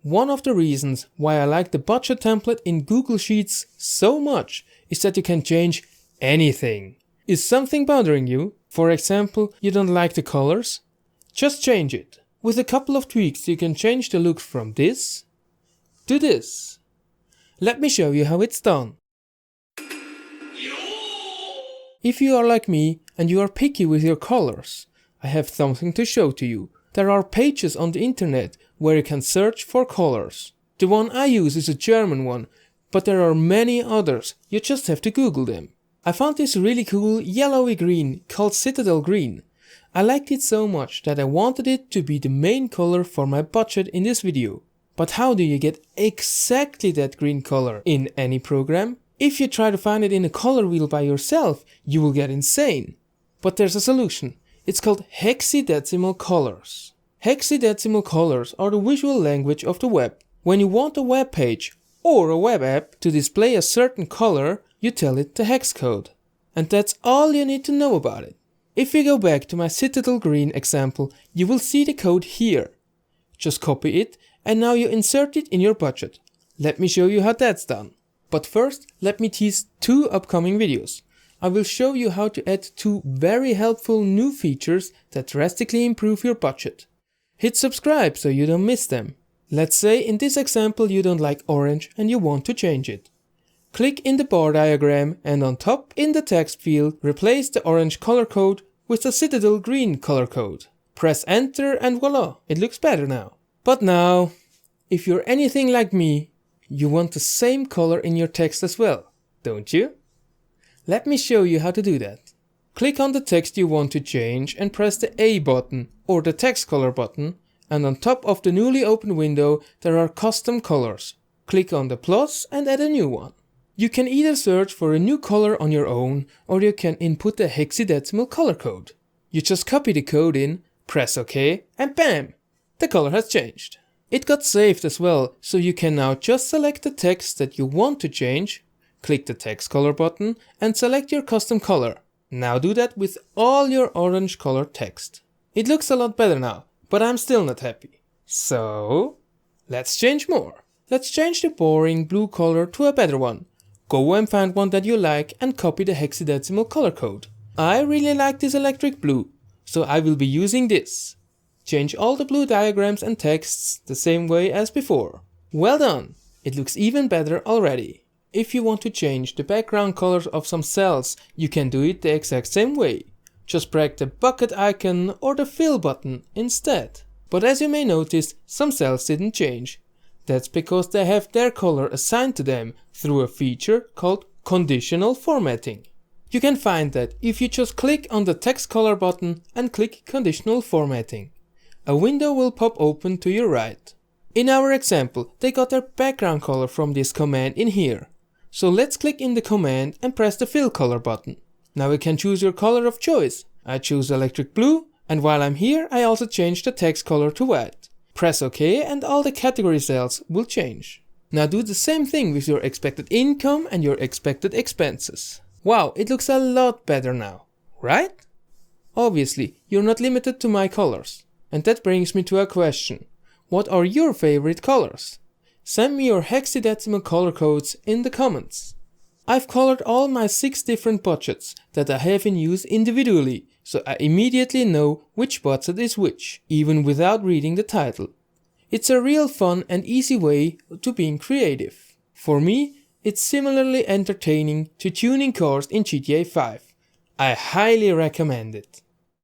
One of the reasons why I like the budget template in Google Sheets so much is that you can change anything. Is something bothering you? For example, you don't like the colors? Just change it. With a couple of tweaks you can change the look from this to this. Let me show you how it's done. If you are like me and you are picky with your colors, I have something to show to you. There are pages on the internet where you can search for colors. The one I use is a German one, but there are many others, you just have to Google them. I found this really cool yellowy green called Citadel Green. I liked it so much that I wanted it to be the main color for my budget in this video. But how do you get exactly that green color in any program? If you try to find it in a color wheel by yourself, you will get insane. But there's a solution. It's called hexadecimal colors. Hexadecimal colors are the visual language of the web. When you want a web page or a web app to display a certain color, you tell it the hex code. And that's all you need to know about it. If we go back to my Citadel Green example, you will see the code here. Just copy it and now you insert it in your budget. Let me show you how that's done. But first, let me tease 2 upcoming videos. I will show you how to add 2 very helpful new features that drastically improve your budget. Hit subscribe so you don't miss them. Let's say in this example you don't like orange and you want to change it. Click in the bar diagram and on top in the text field replace the orange color code with the Citadel Green color code. Press enter and voila, it looks better now. But now, if you're anything like me, you want the same color in your text as well, don't you? Let me show you how to do that. Click on the text you want to change and press the A button or the text color button, and on top of the newly opened window there are custom colors. Click on the plus and add a new one. You can either search for a new color on your own or you can input the hexadecimal color code. You just copy the code in, press OK and bam! The color has changed. It got saved as well, so you can now just select the text that you want to change, click the text color button and select your custom color. Now do that with all your orange color text. It looks a lot better now, but I'm still not happy. So, let's change more. Let's change the boring blue color to a better one. Go and find one that you like and copy the hexadecimal color code. I really like this electric blue, so I will be using this. Change all the blue diagrams and texts the same way as before. Well done! It looks even better already. If you want to change the background colors of some cells, you can do it the exact same way. Just press the bucket icon or the fill button instead. But as you may notice, some cells didn't change. That's because they have their color assigned to them through a feature called Conditional Formatting. You can find that if you just click on the text color button and click Conditional Formatting. A window will pop open to your right. In our example, they got their background color from this command in here. So let's click in the command and press the fill color button. Now you can choose your color of choice. I choose electric blue, and while I'm here I also change the text color to white. Press OK and all the category cells will change. Now do the same thing with your expected income and your expected expenses. Wow, it looks a lot better now, right? Obviously, you're not limited to my colors. And that brings me to a question. What are your favorite colors? Send me your hexadecimal color codes in the comments. I've colored all my 6 different budgets that I have in use individually, so I immediately know which budget is which, even without reading the title. It's a real fun and easy way to being creative. For me, it's similarly entertaining to tuning cars in GTA 5. I highly recommend it.